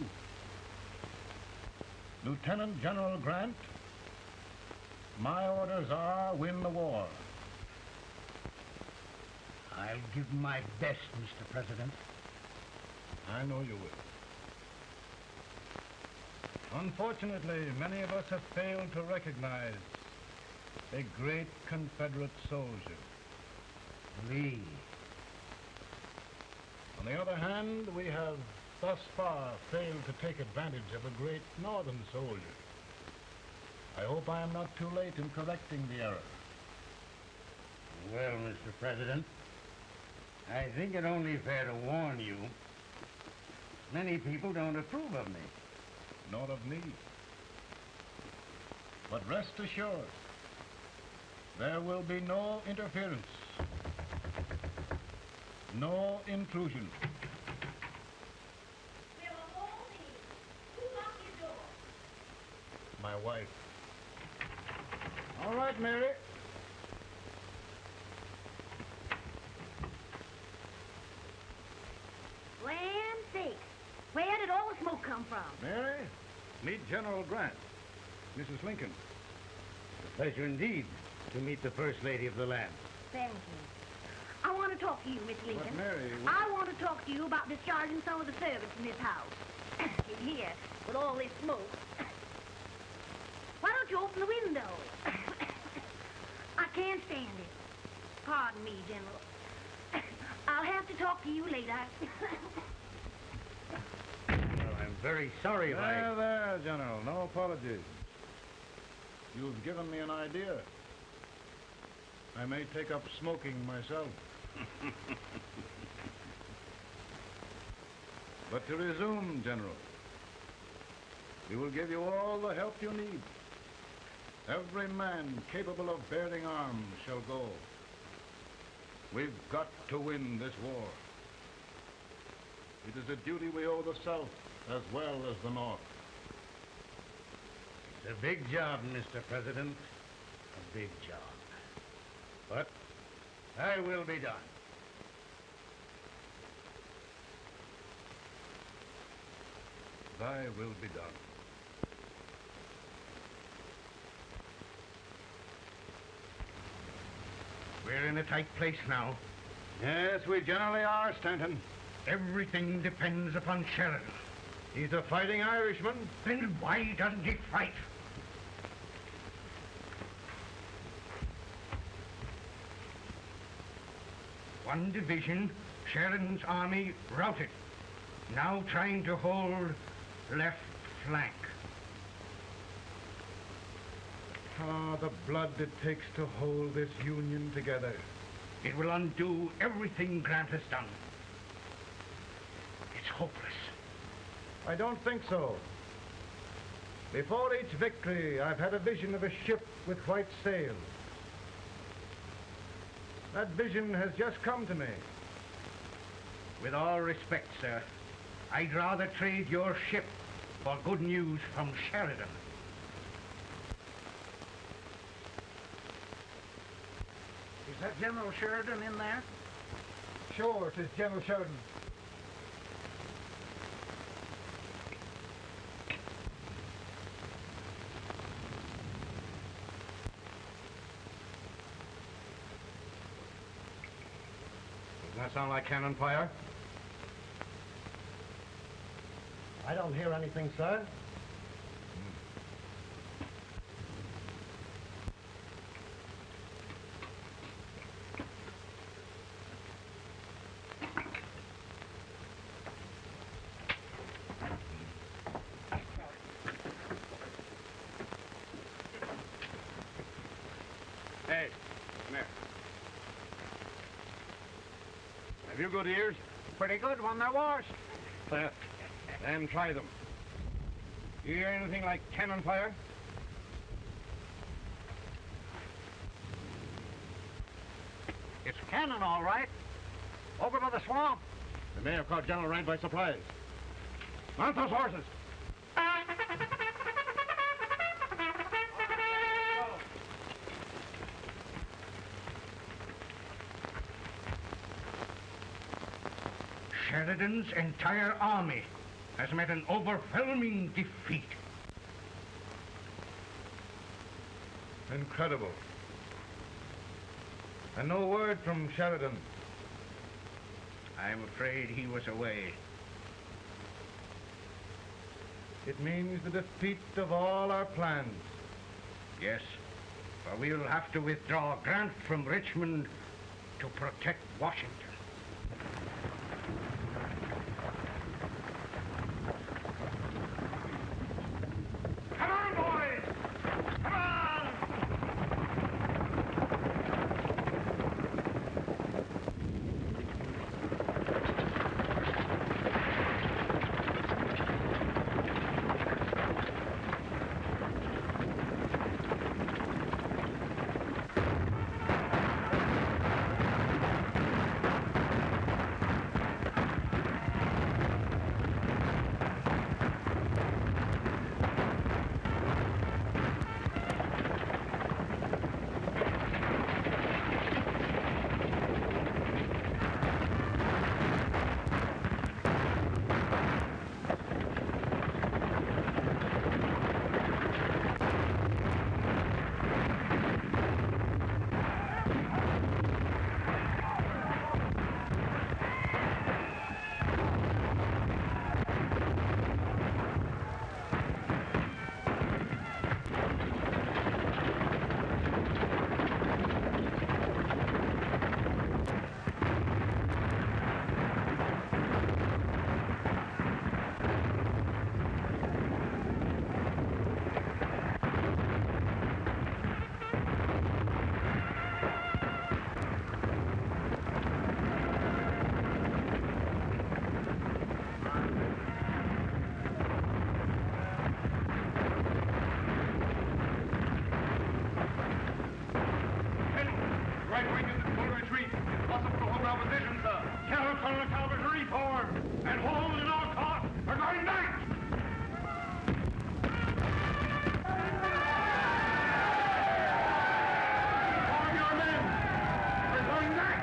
Lieutenant General Grant, my orders are win the war. I'll give my best, Mr. President. I know you will. Unfortunately, many of us have failed to recognize a great Confederate soldier, Lee. On the other hand, we have thus far failed to take advantage of a great Northern soldier. I hope I am not too late in correcting the error. Well, Mr. President, I think it only fair to warn you. Many people don't approve of me. Nor of me. But rest assured, there will be no interference, no intrusion. My wife. All right, Mary. Land sakes, where did all the smoke come from? Mary, meet General Grant, Mrs. Lincoln. It's a pleasure indeed to meet the First Lady of the land. Thank you. I want to talk to you, Miss Lincoln. But Mary... I want to talk to you about discharging some of the servants in this house. In here, with all this smoke. Why don't you open the window? I can't stand it. Pardon me, General. I'll have to talk to you later. Well, I'm very sorry if I... There, General. No apologies. You've given me an idea. I may take up smoking myself. But to resume, General, we will give you all the help you need. Every man capable of bearing arms shall go. We've got to win this war. It is a duty we owe the South as well as the North. It's a big job, Mr. President. A big job. But I will be done. Thy will be done. We're in a tight place now. Yes, we generally are, Stanton. Everything depends upon Sheridan. He's a fighting Irishman. Then why doesn't he fight? One division, Sheridan's army, routed. Now trying to hold left flank. Ah, the blood it takes to hold this Union together. It will undo everything Grant has done. It's hopeless. I don't think so. Before each victory, I've had a vision of a ship with white sails. That vision has just come to me. With all respect, sir, I'd rather trade your ship for good news from Sheridan. Is that General Sheridan in there? Sure, it is General Sheridan. Doesn't that sound like cannon fire? I don't hear anything, sir. Hey, come here. Have you good ears? Pretty good when they're washed. Then try them. You hear anything like cannon fire? It's cannon, all right. Over by the swamp. They may have caught General Grant by surprise. Mount those horses. Sheridan's entire army has met an overwhelming defeat. Incredible. And no word from Sheridan. I'm afraid he was away. It means the defeat of all our plans. Yes, for we'll have to withdraw Grant from Richmond to protect Washington. Come on, boys! Come on! Right wing is in full retreat. Impossible to hold our position, sir. Telephone cavalry reform, and Holmes and Alcott are going back! Form your men! We're going back!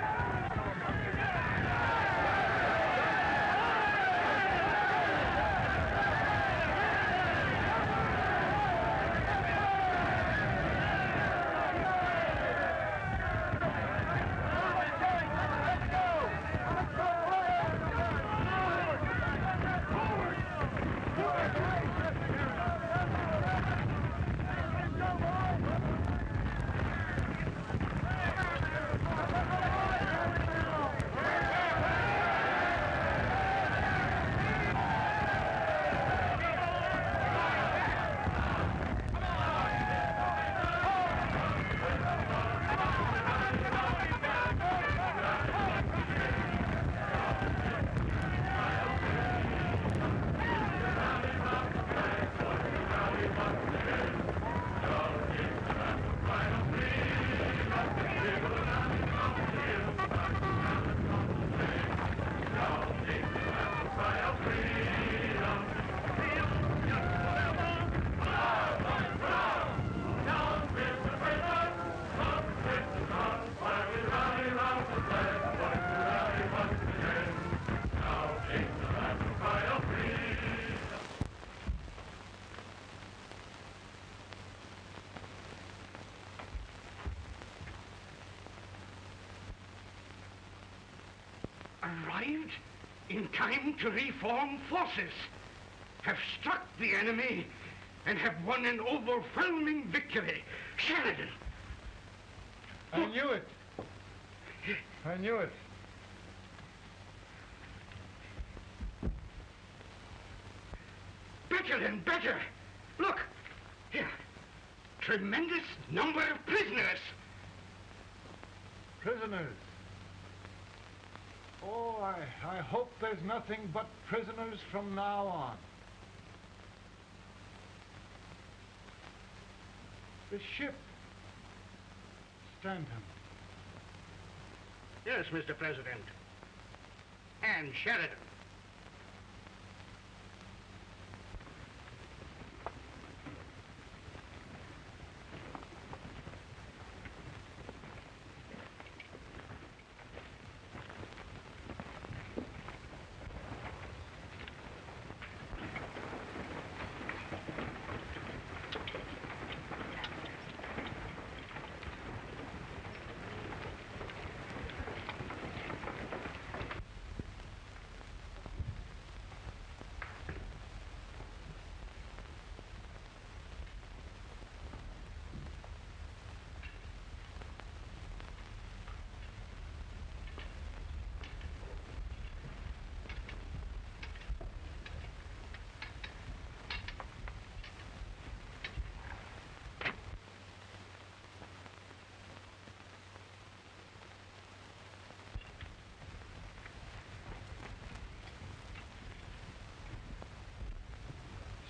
Arrived in time to reform forces, have struck the enemy, and have won an overwhelming victory. Sheridan! I knew it. I knew it. Better and better. Look, here. Tremendous number of prisoners. Prisoners. Oh, I hope there's nothing but prisoners from now on. The ship. Stanton. Yes, Mr. President. And Sheridan.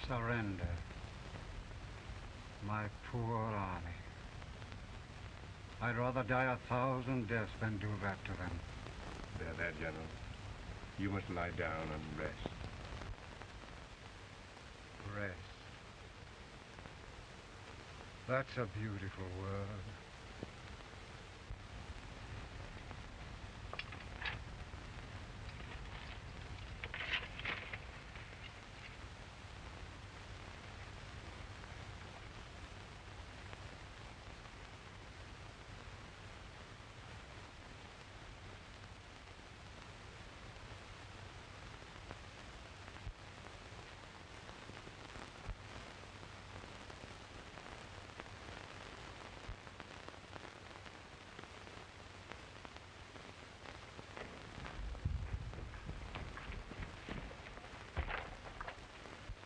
Surrender. My poor army. I'd rather die 1,000 deaths than do that to them. There, General. You must lie down and rest. Rest. That's a beautiful word.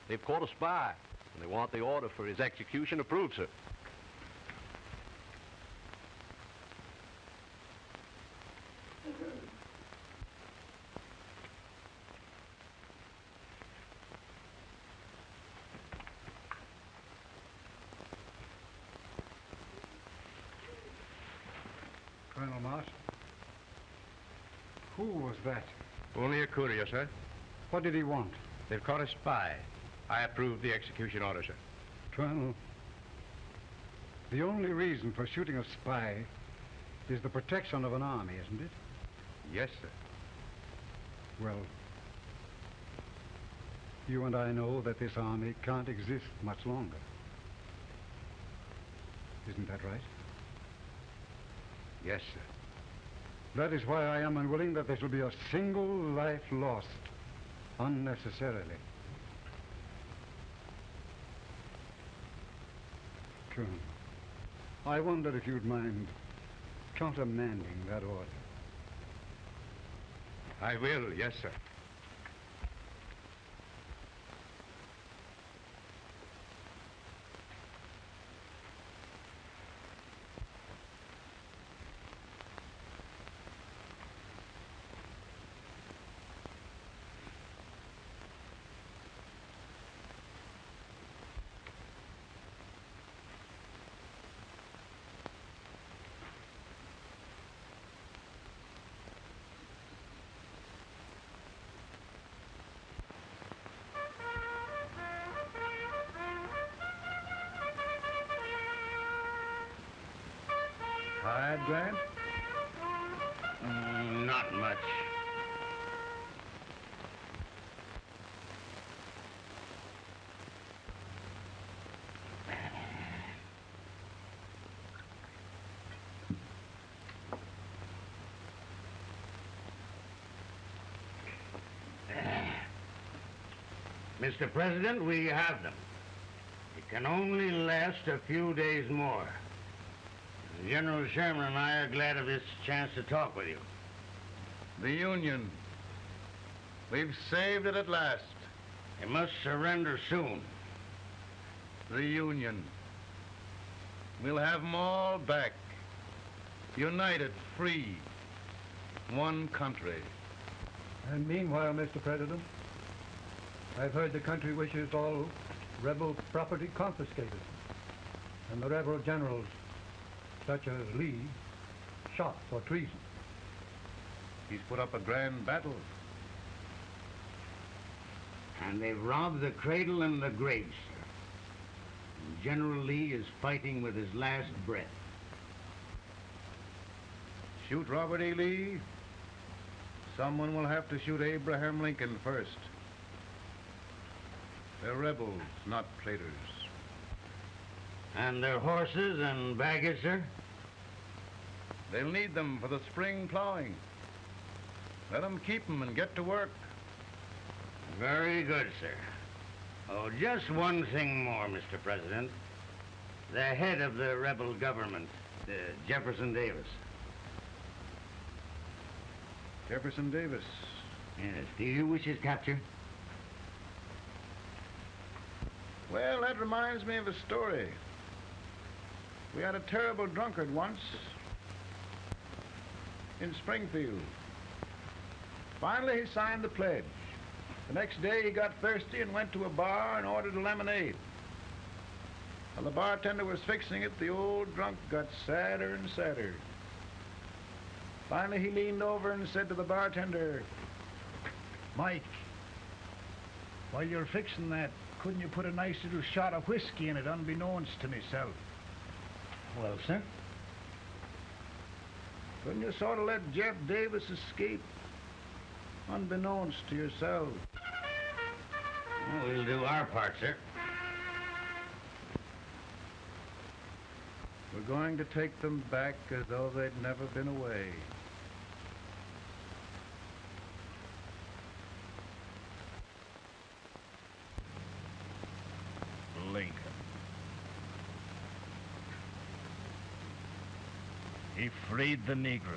They've caught a spy, and they want the order for his execution approved, sir. Colonel Marsh? Who was that? Only a courier, sir. What did he want? They've caught a spy. I approve the execution order, sir. Colonel, the only reason for shooting a spy is the protection of an army, isn't it? Yes, sir. Well, you and I know that this army can't exist much longer. Isn't that right? Yes, sir. That is why I am unwilling that there shall be a single life lost unnecessarily. Colonel, I wonder if you'd mind countermanding that order. I will, yes, sir. Tired, Grant? Not much. Mr. President, we have them. It can only last a few days more. General Sherman and I are glad of this chance to talk with you. The Union. We've saved it at last. You must surrender soon. The Union. We'll have them all back. United, free. One country. And meanwhile, Mr. President, I've heard the country wishes all rebel property confiscated, and the rebel generals, such as Lee, shot for treason. He's put up a grand battle. And they've robbed the cradle and the grave, sir. And General Lee is fighting with his last breath. Shoot Robert E. Lee? Someone will have to shoot Abraham Lincoln first. They're rebels, not traitors. And their horses and baggage, sir? They'll need them for the spring plowing. Let them keep them and get to work. Very good, sir. Oh, just one thing more, Mr. President. The head of the rebel government, Jefferson Davis. Jefferson Davis? Yes. Do you wish his capture? Well, that reminds me of a story. We had a terrible drunkard once in Springfield. Finally, he signed the pledge The next day he got thirsty and went to a bar and ordered a lemonade. While the bartender was fixing it, the old drunk got sadder and sadder. Finally he leaned over and said to the bartender, "Mike, while you're fixing that, couldn't you put a nice little shot of whiskey in it unbeknownst to myself?" Well, sir? Couldn't you sort of let Jeff Davis escape unbeknownst to yourself? Well, we'll do our part, sir. We're going to take them back as though they'd never been away. Lincoln. He freed the Negroes.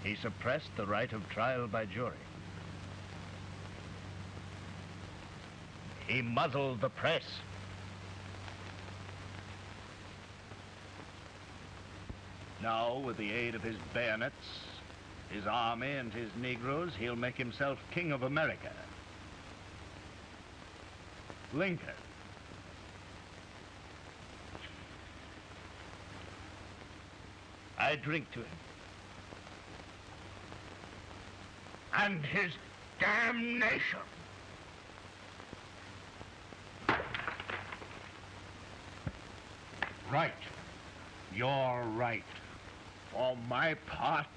He suppressed the right of trial by jury. He muzzled the press. Now, with the aid of his bayonets, his army, and his Negroes, he'll make himself king of America. Lincoln. I drink to him. And his damnation. Right. You're right. For my part,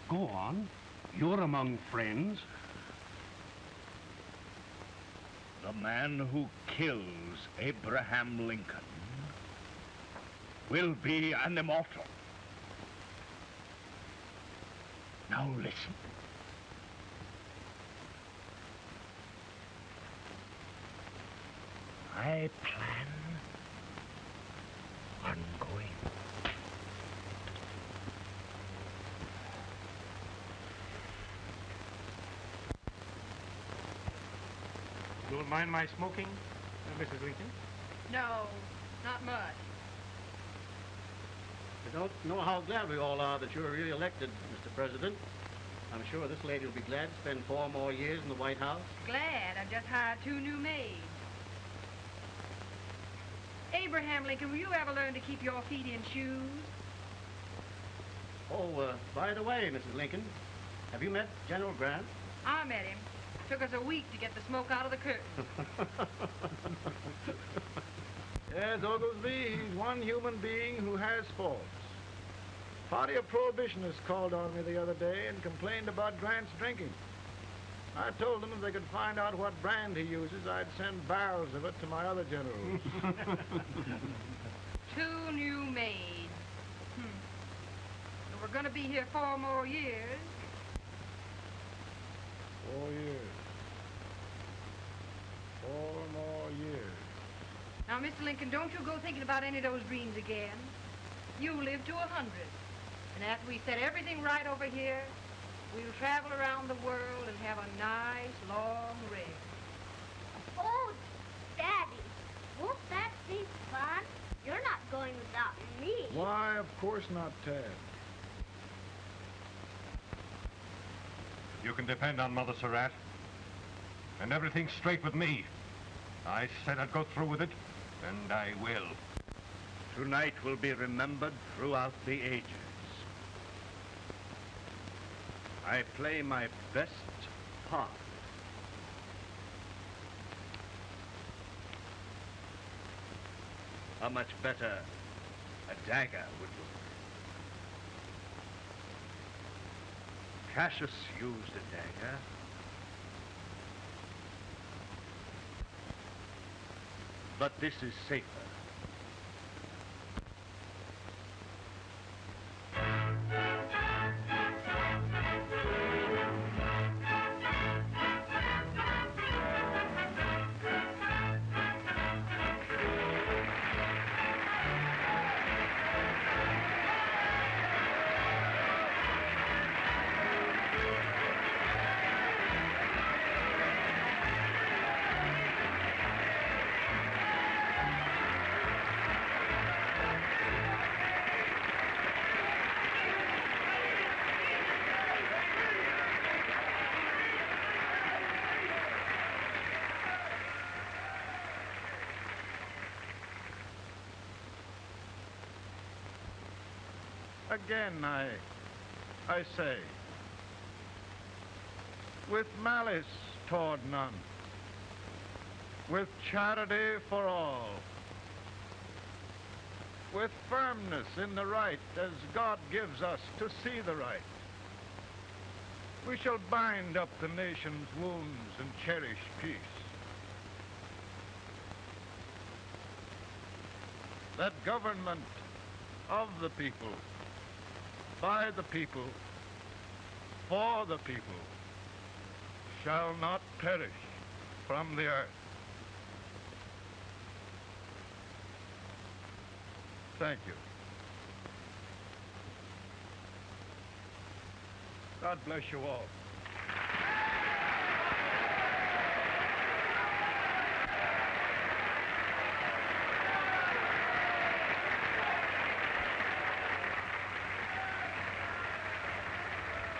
Go on. You're among friends. the man who kills Abraham Lincoln will be an immortal. Now listen. I plan on going. You don't mind my smoking, Mrs. Lincoln? No, not much. I don't know how glad we all are that you're re-elected, Mr. President. I'm sure this lady will be glad to spend 4 more years in the White House. Glad. I've just hired 2 new maids. Abraham Lincoln, will you ever learn to keep your feet in shoes? Oh, by the way, Mrs. Lincoln, have you met General Grant? I met him. Took us a week to get the smoke out of the curtain. Yes, Oglesby, he's one human being who has faults. A party of prohibitionists called on me the other day and complained about Grant's drinking. I told them if they could find out what brand he uses, I'd send barrels of it to my other generals. 2 new maids. And we're going to be here 4 more years. 4 years. 4 more years. Now, Mr. Lincoln, don't you go thinking about any of those dreams again. You live to 100. And after we set everything right over here, we'll travel around the world and have a nice, long rest. Oh, Daddy, won't that be fun? You're not going without me. Why, of course not, Tad. You can depend on Mother Surratt. And everything's straight with me. I said I'd go through with it, and I will. Tonight will be remembered throughout the ages. I play my best part. How much better a dagger would look. Cassius used a dagger. But this is safer. Again, I say, with malice toward none, with charity for all, with firmness in the right as God gives us to see the right, we shall bind up the nation's wounds and cherish peace. That government of the people, by the people, for the people, shall not perish from the earth. Thank you. God bless you all.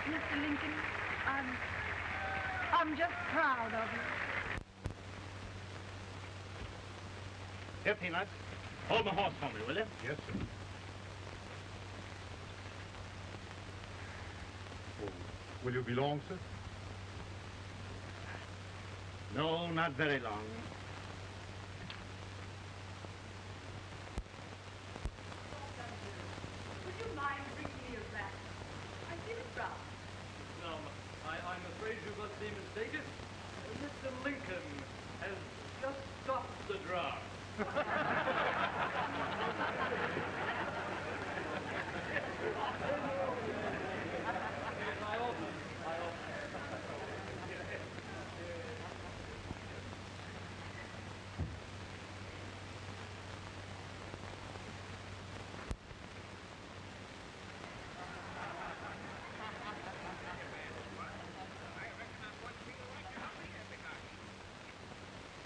Mr. Lincoln, I'm just proud of you. Here, Peanuts. Hold my horse for me, will you? Yes, sir. Oh, will you be long, sir? No, not very long. Would you mind bringing me a rat? I feel it brown. No, I'm afraid you must be mistaken. Mr. Lincoln has just stopped the draft.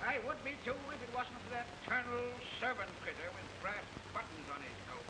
I would be too if it wasn't for that eternal servant critter with brass buttons on his coat.